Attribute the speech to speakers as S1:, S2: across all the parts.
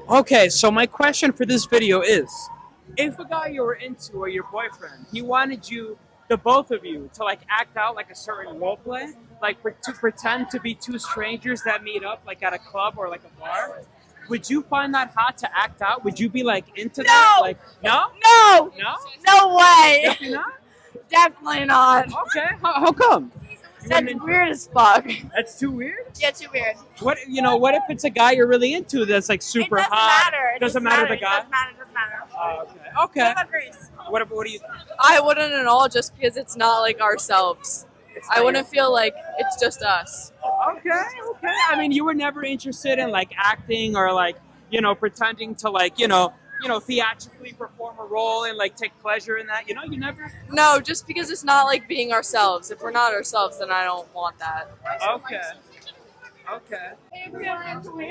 S1: Okay, so my question for this video is, if a guy you were into or your boyfriend, he wanted you, the both of you, to like act out like a certain role play, like to pretend to be two strangers that meet up like at a club or like a bar, would you find that hot to act out? Would you be like into that?
S2: No!
S1: Like, no?
S2: No!
S1: No?
S2: No way!
S1: Definitely not?
S2: Definitely not.
S1: Okay, how come? You
S2: That's
S1: wouldn't-
S2: weird as fuck.
S1: That's too weird?
S2: Yeah, too weird.
S1: What if it's a guy you're really into that's like super
S2: It doesn't
S1: hot?
S2: matter. It
S1: Doesn't matter the
S2: It
S1: guy?
S2: doesn't matter. It doesn't matter.
S1: Okay.
S2: What about Grace?
S1: What do you think?
S3: I wouldn't at all, just because it's not like ourselves. I wouldn't feel like it's just us.
S1: Okay. I mean, you were never interested in like acting or like, pretending to like, theatrically perform a role and like take pleasure in that. You never.
S3: No, just because it's not like being ourselves. If we're not ourselves, then I don't want that.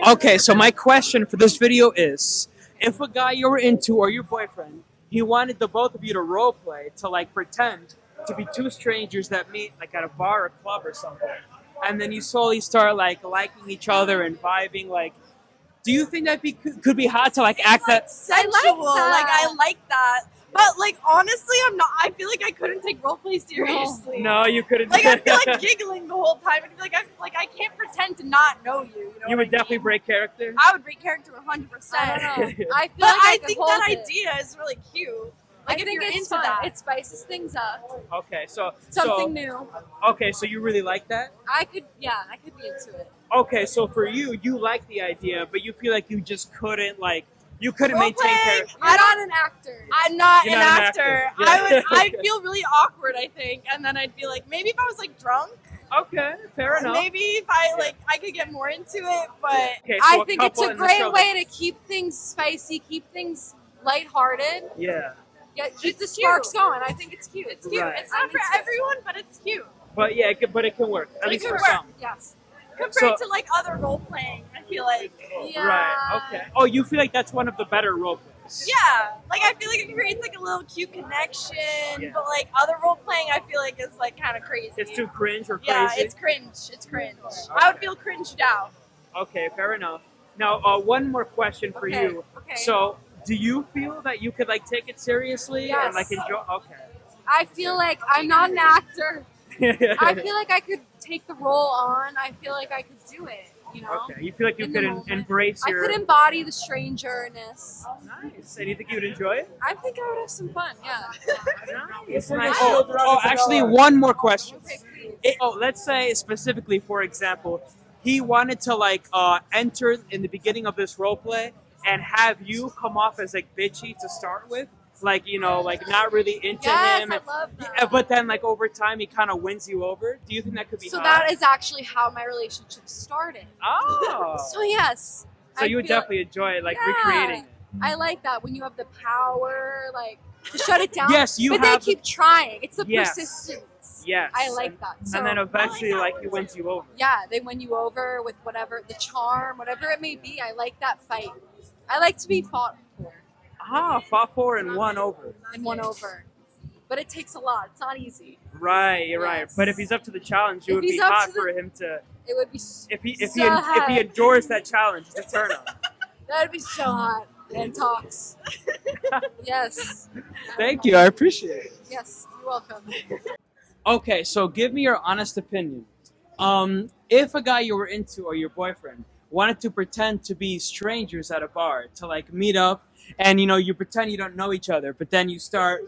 S1: Okay, so my question for this video is, if a guy you were into or your boyfriend, he wanted the both of you to role play to like pretend to be two strangers that meet like at a bar or club or something, and then you slowly start like liking each other and vibing, like, do you think that could be hot to like act that?
S2: Sensual. I like that. But like honestly, I'm not. I feel like I couldn't take roleplay seriously.
S1: No, you couldn't.
S2: Like I feel like giggling the whole time, and I can't pretend to not know you. You know.
S1: You would definitely break character.
S2: I would break character 100%.
S3: I don't know. I feel
S2: But
S3: like
S2: I
S3: could
S2: think
S3: hold
S2: that
S3: it.
S2: idea is really cute.
S3: I
S2: Like if
S3: think
S2: you're
S3: it's
S2: into
S3: fun.
S2: that.
S3: It spices things up.
S1: Okay, so
S3: Something new.
S1: Okay, so you really like that?
S3: I could be into it.
S1: Okay, so for you like the idea, but you feel like you just couldn't maintain character.
S3: I'm not an actor.
S2: I'm not
S1: You're
S2: an
S1: not an
S2: actor.
S1: actor. Yeah.
S2: I'd feel really awkward, I think, and then I'd be like, maybe if I was like drunk,
S1: Okay, fair enough.
S2: maybe if I could get more into it, but
S1: Okay, so
S3: I think it's
S1: couple
S3: a
S1: in the
S3: great
S1: show
S3: way to keep things spicy, keep things lighthearted.
S1: Yeah,
S3: Keep the
S2: It's
S3: sparks
S2: cute.
S3: going. I think it's cute. It's cute.
S1: Right.
S2: it's not for everyone, but it's cute.
S1: but yeah, but it can work at
S2: It
S1: least
S2: can
S1: for
S2: work.
S1: some.
S3: Yes.
S2: Compared to like other role playing, I feel like,
S3: Yeah.
S1: Right. Okay. Oh, you feel like that's one of the better role plays.
S2: yeah, like I feel like it creates like a little cute connection,
S1: Yeah.
S2: but like other role playing, I feel like is like kind of crazy.
S1: It's too cringe or crazy.
S2: Yeah, it's cringe. It's cringe. I would feel cringed out.
S1: Okay, fair enough. Now, one more question for you.
S2: Okay.
S1: So, do you feel that you could like take it seriously and
S3: Yes.
S1: like enjoy?
S3: I feel like I'm not an actor.
S1: Okay.
S3: I feel like I could take the role on. I feel like I could do it. You know.
S1: Okay, you feel like you
S3: In the
S1: could
S3: moment.
S1: embrace
S3: I
S1: your.
S3: could embody the strangerness.
S1: Nice. And you think you would enjoy it?
S3: I think I would have some fun. Yeah.
S1: Nice. Nice. Actually, one more question.
S3: Okay, please.
S1: Let's say specifically, for example, he wanted to like enter in the beginning of this role play and have you come off as like bitchy to start with, like like not really into
S3: Yes,
S1: him,
S3: I
S1: and,
S3: love that.
S1: yeah, but then like over time he kind of wins you over. Do you think that could be
S3: So
S1: hot?
S3: that is actually how my relationship started.
S1: Oh,
S3: So yes.
S1: so
S3: I
S1: you would
S3: feel-
S1: definitely enjoy it, like
S3: Yeah.
S1: recreating it.
S3: I like that when you have the power, like to shut it down.
S1: Yes, you
S3: but
S1: have
S3: they keep trying. It's the
S1: Yes.
S3: persistence.
S1: Yes,
S3: I like that. So,
S1: and then eventually, like he wins you over.
S3: yeah, they win you over with whatever the charm, whatever it may be. I like that fight. I like to be fought for
S1: Fought for and won over.
S3: and won over. But it takes a lot. It's not easy.
S1: Right, you're right.
S3: Yes.
S1: But if he's up to the challenge, it
S3: If
S1: would be
S3: he's up
S1: hot
S3: to the-
S1: for him to.
S3: It would be
S1: If he
S3: hot.
S1: endures that challenge, it's a turn on.
S3: That'd be so hot. And talks. Yes.
S1: Thank you, I appreciate it.
S3: Yes, you're welcome.
S1: Okay, so give me your honest opinion. If a guy you were into or your boyfriend wanted to pretend to be strangers at a bar to like meet up, and you pretend you don't know each other, but then you start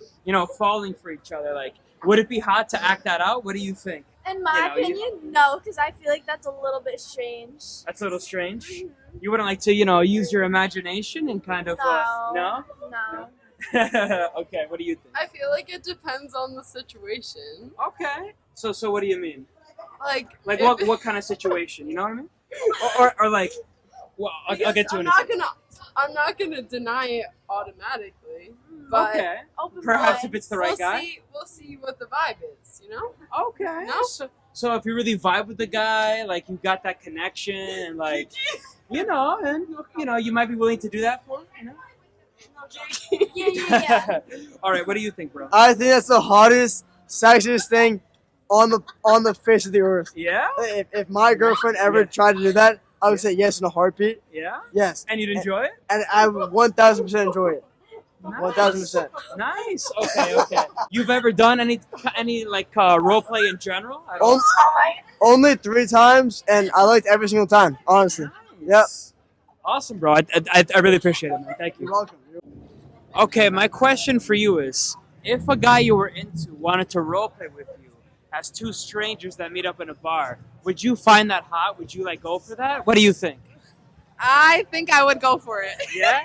S1: falling for each other, like, would it be hot to act that out? What do you think?
S4: In my opinion, no, because I feel like that's a little bit strange.
S1: That's a little strange. You wouldn't like to use your imagination and kind of no?
S4: No.
S1: Okay, what do you think?
S3: I feel like it depends on the situation.
S1: Okay. So what do you mean?
S3: Like
S1: Like
S3: if-
S1: what kind of situation? You know what I mean? Or like, well, I'll get to it.
S3: I'm not gonna deny it automatically. But
S1: Okay.
S4: Open
S1: Perhaps
S4: mind.
S1: if it's the right guy.
S3: We'll see what the vibe is, you know?
S1: Okay.
S3: No?
S1: So if you really vibe with the guy, like you got that connection, and like, you might be willing to do that for him.
S4: Yeah.
S1: All right. What do you think, bro?
S5: I think that's the hottest, sexiest thing on the face of the earth.
S1: Yeah.
S5: If my girlfriend ever tried to do that, I would say yes in a heartbeat.
S1: Yeah.
S5: Yes.
S1: And you'd enjoy it?
S5: And I would 1000% enjoy it.
S1: Nice.
S5: 1000%.
S1: Nice. Okay. You've ever done any like role play in general? At all?
S5: Only 3 times, and I liked every single time. Honestly.
S1: Nice. Awesome, bro. I really appreciate it, man. Thank
S5: You're
S1: you.
S5: welcome.
S1: Okay, my question for you is: if a guy you were into wanted to role play with you as 2 strangers that meet up in a bar, would you find that hot? Would you like go for that? What do you think?
S2: I think I would go for it.
S1: Yeah.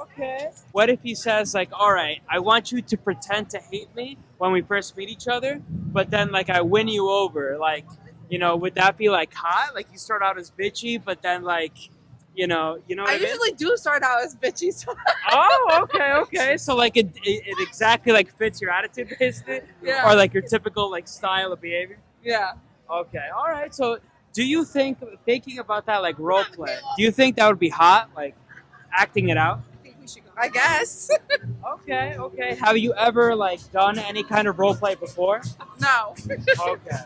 S1: Okay. What if he says like, "All right, I want you to pretend to hate me when we first meet each other, but then like I win you over, like, would that be like hot? Like you start out as bitchy, but then like, what
S2: I
S1: I mean?
S2: usually do start out as bitchy. So
S1: Oh, okay. So like it exactly like fits your attitude basically,
S2: Yeah.
S1: or like your typical like style of behavior.
S2: yeah.
S1: Okay, all right. So do you think thinking about that like role play? Do you think that would be hot, like acting it out?
S2: I guess.
S1: Okay. Have you ever like done any kind of role play before?
S2: No.
S1: Okay.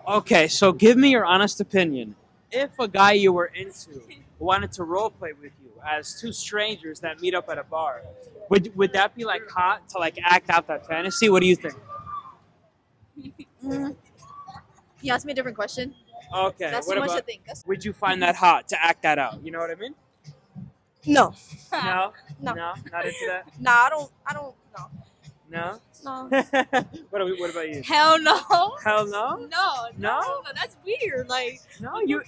S1: Okay, so give me your honest opinion. If a guy you were into wanted to role play with you as 2 strangers that meet up at a bar, would that be like hot to like act out that fantasy? What do you think?
S3: You asked me a different question.
S1: Okay.
S3: That's
S1: what
S3: too much to
S1: about?
S3: think.
S1: Would you find that hot to act that out? You know what I mean?
S2: No.
S1: No.
S2: No.
S1: Not into that.
S2: Nah, I don't. No.
S1: No.
S2: No.
S1: What about you?
S3: Hell no.
S1: Hell no.
S3: No, that's weird. Like,
S1: No,
S3: what
S1: you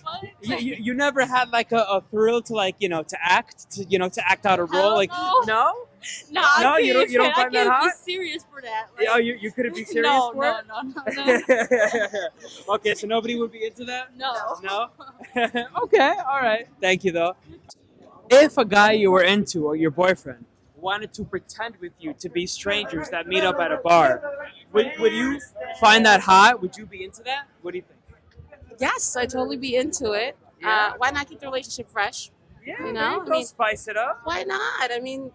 S3: the fuck?
S1: you never had like a thrill to like to act out a role
S3: Hell
S1: like
S3: no.
S1: no.
S3: I
S1: No, you
S3: can't
S1: don't
S3: even-
S1: find that
S3: I can't
S1: hot?
S3: be serious for that. Like,
S1: Oh, you couldn't be serious
S3: no,
S1: for it?
S3: no.
S1: Okay, so nobody would be into that?
S3: No.
S1: No? Okay, all right. Thank you, though. If a guy you were into or your boyfriend wanted to pretend with you to be strangers that meet up at a bar, would you find that hot? Would you be into that? What do you think?
S6: Yes, I'd totally be into it.
S1: Yeah.
S6: Why not keep the relationship fresh?
S1: Yeah,
S6: You know,
S1: there you
S6: I
S1: go.
S6: mean-
S1: Spice it up.
S6: Why not? I mean,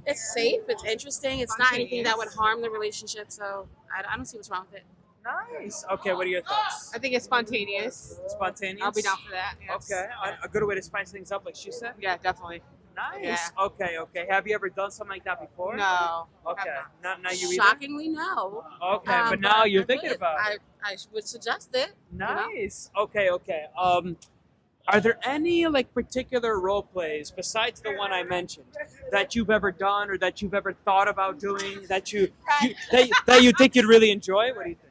S6: it's safe, it's interesting, it's not anything that would harm the relationship, so I don't see what's wrong with it.
S1: Nice. Okay, what are your thoughts?
S2: I think it's spontaneous.
S1: Spontaneous?
S2: I'll be down for that. Yes.
S1: Okay, a good way to spice things up, like she said.
S2: Yeah, definitely.
S1: Nice. Okay. Have you ever done something like that before?
S2: No.
S1: Okay. Not you either.
S6: Shockingly, no.
S1: Okay, but now you're
S6: I
S1: thinking
S6: would.
S1: about it.
S6: I would suggest it.
S1: Nice. Okay. Are there any like particular role plays besides the one I mentioned that you've ever done or that you've ever thought about doing that you think you'd really enjoy? What do you think?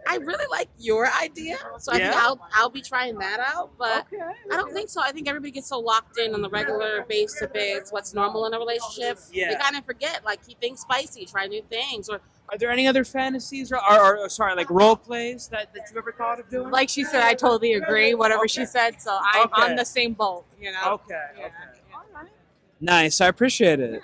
S6: I really like your idea, so I
S1: Yeah?
S6: think I'll be trying that out. But
S1: Okay.
S6: I don't think so. I think everybody gets so locked in on the regular base to base, what's normal in a relationship.
S1: Yeah.
S6: They kind of forget, like, keep things spicy, try new things. Or
S1: Are there any other fantasies or sorry, like role plays that you've ever thought of doing?
S2: Like she said, I totally agree. Whatever
S1: Okay.
S2: she said, so I'm
S1: Okay.
S2: on the same boat. You know.
S1: Okay.
S2: Yeah.
S1: Okay. All right. Nice. I appreciate it.